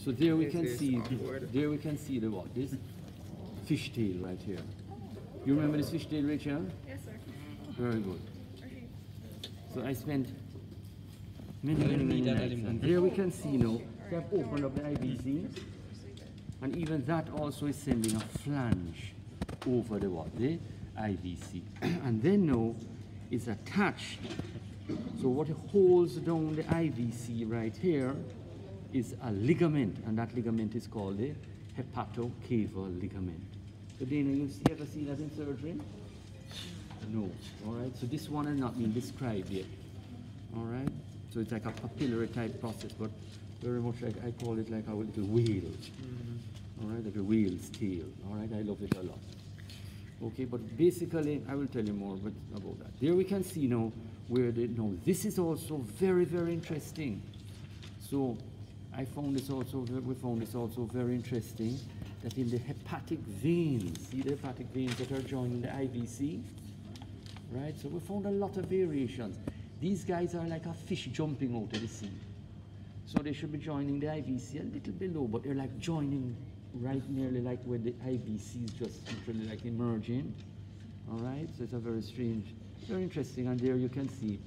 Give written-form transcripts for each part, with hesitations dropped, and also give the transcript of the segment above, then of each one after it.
So there we can see, the what? This fishtail right here. You remember this fishtail, Rachel? Yes, sir. Very good. So I spent many nights. And here we can see now, they have opened up the IVC. And even that also is sending a flange over the what? The IVC. And then now it's attached. So what holds down the IVC right here is a ligament, and that ligament is called the hepatocaval ligament. So Dana, you ever see that in surgery? No. All right. So this one has not been described yet. All right. So it's like a papillary type process, but very much like I call it like a little whale. All right, like a whale's tail. All right. I love it a lot. Okay, but basically I will tell you more about that. There we can see now where this is also very, very interesting. So we found this also very interesting, that in the hepatic veins, see the hepatic veins that are joining the IVC, right? So we found a lot of variations. These guys are like a fish jumping out of the sea. So they should be joining the IVC a little below, but they're like joining right nearly like where the IVC is just literally like emerging. All right, so it's a very strange, very interesting, and there you can see.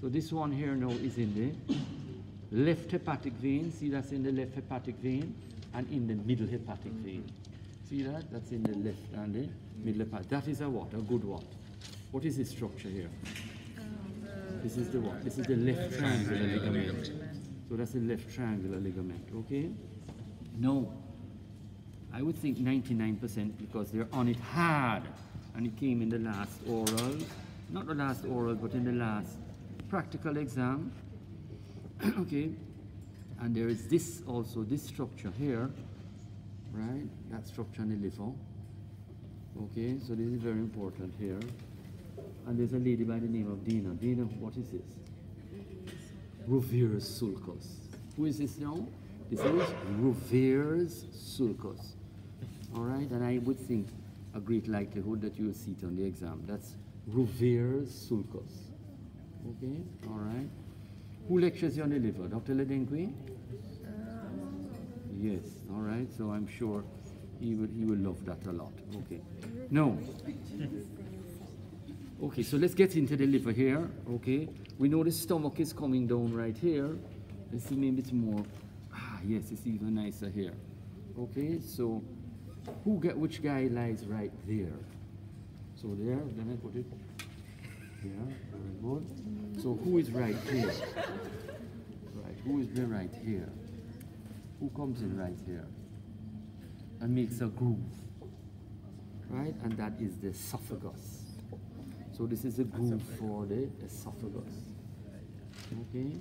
So this one here now is in the left hepatic vein. See, that's in the left hepatic vein and in the middle hepatic vein. See that? That's in the left and the middle hepatic. That is a what? A good what? What is this structure here? This is the what? This is the left triangular ligament. So that's the left triangular ligament, okay? No, I would think 99% because they're on it hard. And it came in the last oral, not the last oral, but in the last practical exam. Okay, and there is this also, this structure here, right? That structure in the liver. Okay, so this is very important here. And there's a lady by the name of Dina. Dina, what is this? Rovier's sulcus. Who is this now? This is Rovier's sulcus. All right, and I would think a great likelihood that you will see it on the exam. That's Rovier's sulcus. Okay, all right. Who lectures you on the liver? Dr. Ledenkwe? Yes, all right. So I'm sure he will love that a lot. Okay. No. Okay, so let's get into the liver here. Okay. We know the stomach is coming down right here. Let's see, maybe it's more. Yes, it's even nicer here. Okay, so which guy lies right there? So there, then I put it here, very good. So who is right here? Right, who is right here? Who comes in right here and makes a groove? Right, and that is the esophagus. So this is a groove for the esophagus. Okay?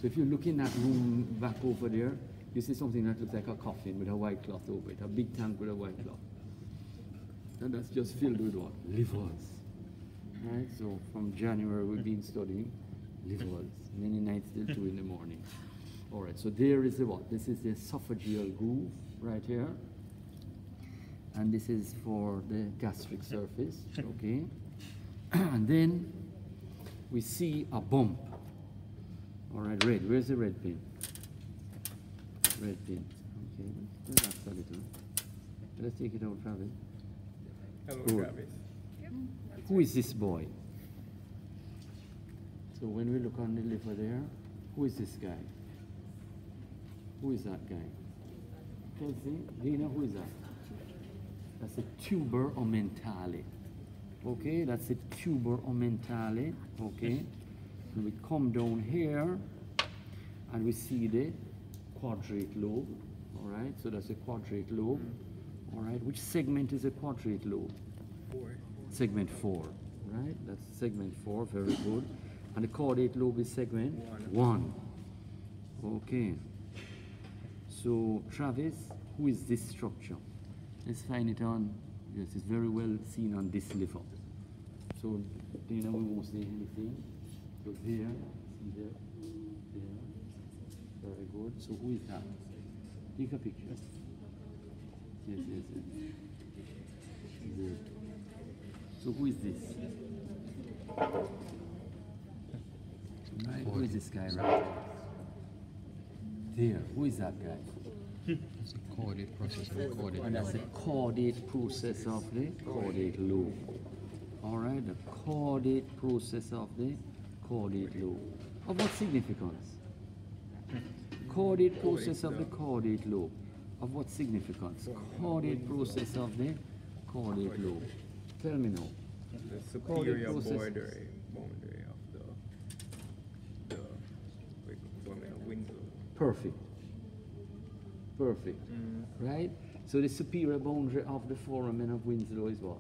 So if you look in that room back over there, you see something that looks like a coffin with a white cloth over it, a big tank with a white cloth. And that's just filled with what? Livers. Right? So from January we've been studying livers, many nights till 2 in the morning. All right, so there is the what? This is the esophageal groove right here. And this is for the gastric surface, okay? And then we see a bump. All right, red. Where's the red pin? Red pin. Okay, let's relax a little. Let's take it out, Travis. Hello, Travis. Yep. Who is this boy? So when we look on the liver there, who is this guy? Who is that guy? Kelsey, Dina, who is that? That's a tuber omentale. Okay, that's a tuber omentale. Okay, and we come down here and we see the quadrate lobe. All right, so that's a quadrate lobe. All right, which segment is a quadrate lobe? 4. Segment 4, right? That's segment 4, very good. And the caudate lobe is segment 1. Okay. So, Travis, who is this structure? Let's find it on, yes, it's very well seen on this liver. So, Dana, we won't say anything. So there, there, there. Very good. So who is that? Take a picture. Yes, yes, yes. Good. So who is this? Right, who is this guy right? there. Who is that guy? It's a caudate process of the caudate And that's the lobe. caudate process of the caudate lobe. All right, the caudate process of the caudate lobe. Of what significance? Caudate process of the caudate lobe. Of what significance? Caudate process of the caudate lobe. Tell me now. The superior process. boundary of the window. Perfect. Perfect. Right? So the superior boundary of the foramen of Winslow is what?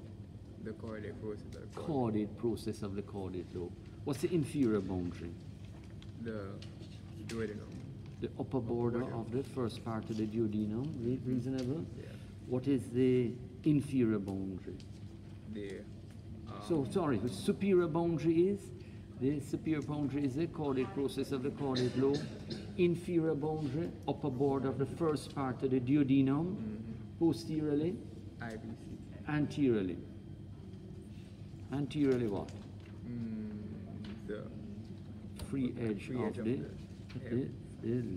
The caudate process of the Caudate process of the caudate lobe. What's the inferior boundary? The duodenum. The upper border of the first part of the duodenum. Reasonable? Yeah. What is the inferior boundary? The So, sorry, the superior boundary is? The superior boundary is the caudate process of the caudate lobe. Inferior boundary, upper border of the first part of the duodenum. Posteriorly, IBC. anteriorly. Anteriorly what? The Free edge Free of edge of the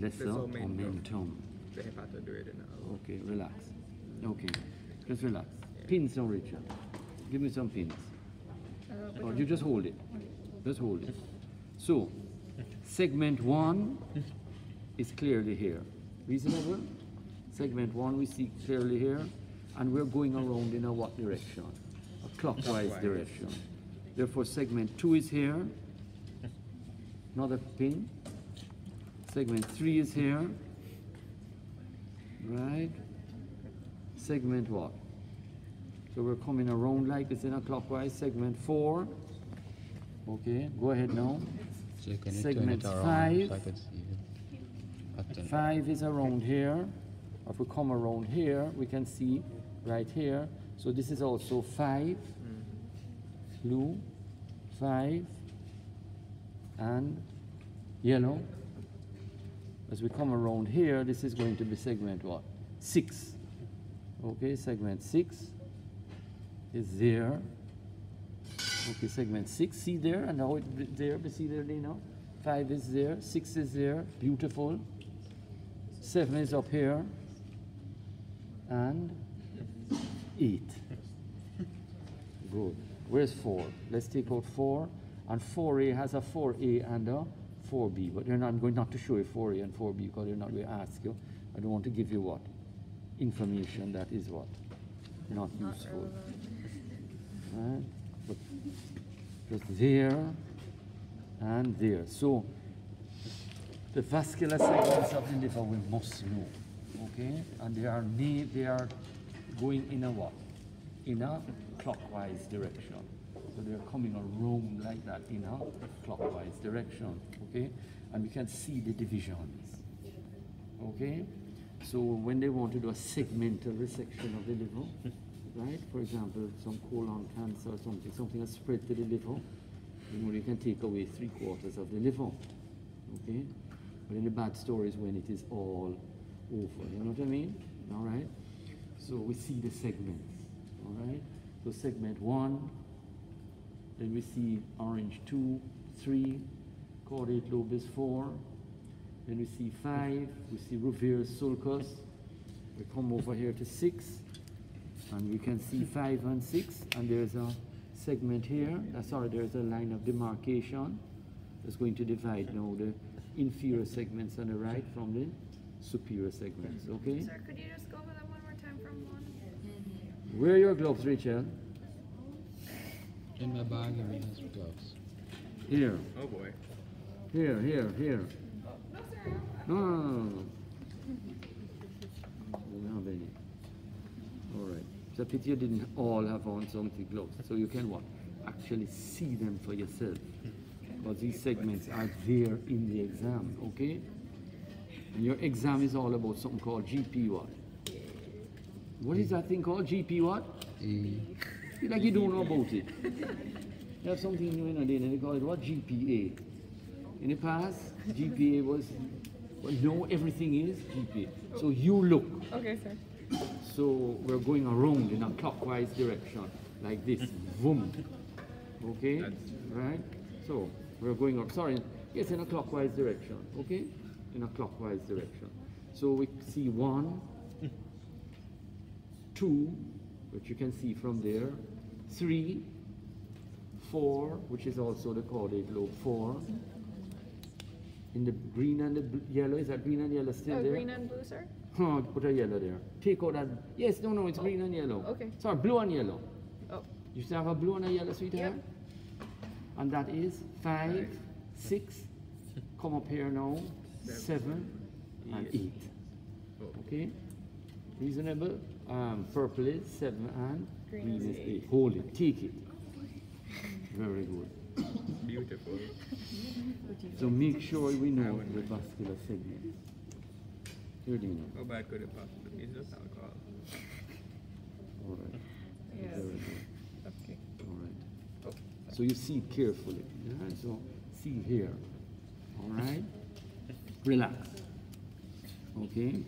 lesser lesser omentum. omentum. the hepatoduodenal. Okay, relax. Okay, just relax. Pins now, Richard. Give me some pins. Or you just hold it. Just hold it. So, segment 1 is clearly here. Reasonable? Segment 1 we see clearly here. And we're going around in a what direction? A clockwise direction. Therefore, segment 2 is here. Another pin. Segment 3 is here. Right? Segment what? So we're coming around like this in a clockwise. Segment 4. Okay, go ahead now. So you can turn Segment it around 5. so I can see the pattern. 5 is around here. If we come around here, we can see right here. So this is also 5. Blue, 5, and yellow. As we come around here, this is going to be segment what? 6. Okay, segment 6 is there. Okay, segment 6, see there, and now it's there, see there, now? 5 is there, 6 is there, beautiful. 7 is up here, and 8. Good. Where's 4? Let's take out 4, and 4A has a 4A and a 4B, but I'm going not to show you 4A and 4B because they're not going to ask you. I don't want to give you what? Information that is what? Not useful. Right? But just there and there. So the vascular segments of the liver we must know. Okay? And they are going in a what? In a clockwise direction. So they're coming around like that in a clockwise direction. Okay? And we can see the divisions. Okay? So when they want to do a segmental resection of the liver, right? For example, some colon cancer or something has spread to the liver, you can take away 3/4 of the liver. Okay? But then the bad story is when it is all over. You know what I mean? All right? So we see the segments. All right? So segment 1, then we see orange 2, 3, caudate lobe is 4. Then we see 5, we see Revere's sulcus. We come over here to 6, and we can see 5 and 6, and there's a segment here. There's a line of demarcation that's going to divide now the inferior segments on the right from the superior segments, okay? Sir, could you just go over that one more time from 1? Where are your gloves, Rachel? In my bag, everyone has gloves. Here, Oh boy. here. No, sir. No. We don't have any. All right. It's a pity you didn't all have on something gloves, so you can what? Actually see them for yourself. Because these segments are there in the exam, okay? And your exam is all about something called GP what? What is that thing called? GP what? Feel like you don't know about it. You have something new in a day, and they call it what? GPA. In the past, GPA was, well, no, everything is GPA. So you look. Okay, sir. So we're going around in a clockwise direction, like this. Boom. Okay? Right? So we're going up. Sorry. Yes, in a clockwise direction. Okay? In a clockwise direction. So we see 1, 2, which you can see from there, 3, 4, which is also the caudate lobe, 4. In the green and the yellow, is that green and yellow still there? Green and blue, sir? Oh, put a yellow there. Take out that. Yes, no, it's green and yellow. Okay. Sorry, blue and yellow. Oh. You still have a blue and a yellow, sweetheart? Yep. And that is 5, 6. Come up here now. 7 and 8. Okay? Reasonable. Purple is 7 and green is 8. Hold it. Take it. Very good. Beautiful. So make sure we know the vascular segment. Here, Dino. How bad could it possibly be? It's just alcohol. All right. Yes. Very good. Okay. All right. So you see carefully. All right? So see here. All right. Relax. Okay.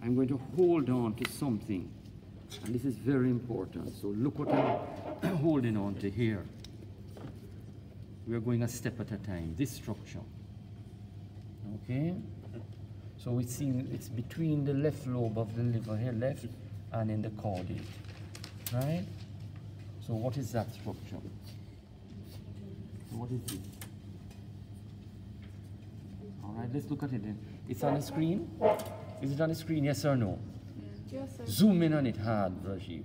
I'm going to hold on to something, and this is very important. So look what I'm holding on to here. We are going a step at a time. This structure. Okay. So we see it's between the left lobe of the liver here, left, and in the caudate. Right? So what is that structure? What is this? All right, let's look at it then. It's on the screen? Is it on the screen, yes or no? Yes, sir. Zoom in on it hard, Rajiv.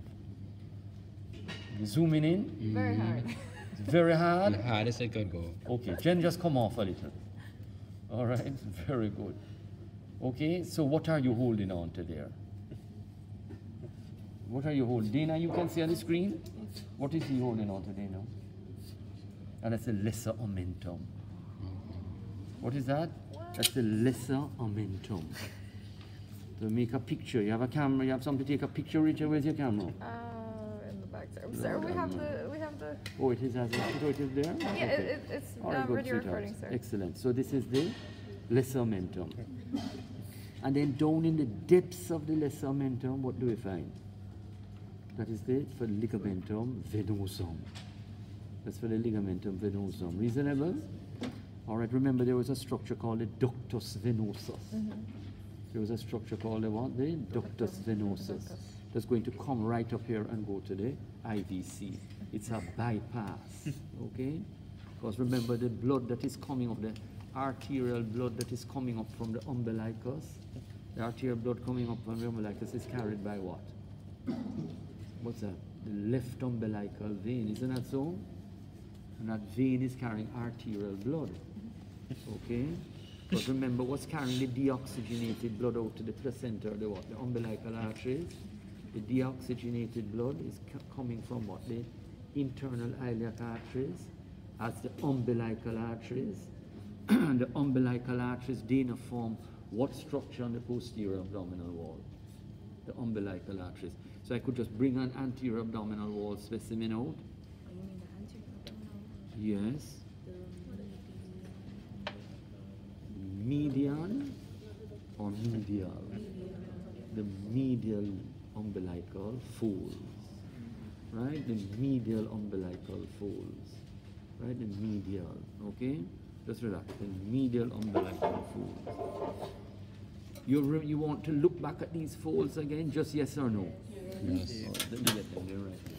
You zooming in? Very hard. It's very hard? The hardest I could go. Okay, Jen, just come off a little. All right, very good. Okay, so what are you holding on to there? What are you holding? Dana, you can see on the screen? What is he holding on to, Dana? And that's the lesser omentum. What is that? That's the lesser omentum. So make a picture. You have a camera, you have something to take a picture, Richard. Where's your camera? In the back, sir. Sir, we have the. Oh, it is as a photo, it is there? Yeah, Okay. it's All right, good, already sweetheart. recording, sir. Excellent. So this is the lesser omentum. And then down in the depths of the lesser omentum, what do we find? That is the for ligamentum venosum. That's for the ligamentum venosum. Reasonable? All right, remember there was a structure called the ductus venosus. There was a structure called the what? The ductus venosus. That's going to come right up here and go to the IVC. It's a bypass, okay? Because remember the blood that is coming up, the arterial blood that is coming up from the umbilicus, the arterial blood coming up from the umbilicus is carried by what? What's that? The left umbilical vein, isn't that so? And that vein is carrying arterial blood, okay? But remember what's carrying the deoxygenated blood out to the placenta, the what? The umbilical arteries. The deoxygenated blood is coming from what? The internal iliac arteries as the umbilical arteries. The umbilical arteries, Dana, form what structure on the posterior abdominal wall? The umbilical arteries. So I could just bring an anterior abdominal wall specimen out. Oh, you mean the anterior abdominal? Yes. Median or medial? The medial umbilical folds, right? The medial umbilical folds, right? The medial, okay? Just relax. The medial umbilical folds. You want to look back at these folds again? Just yes or no? Yes. Let me get them there right now.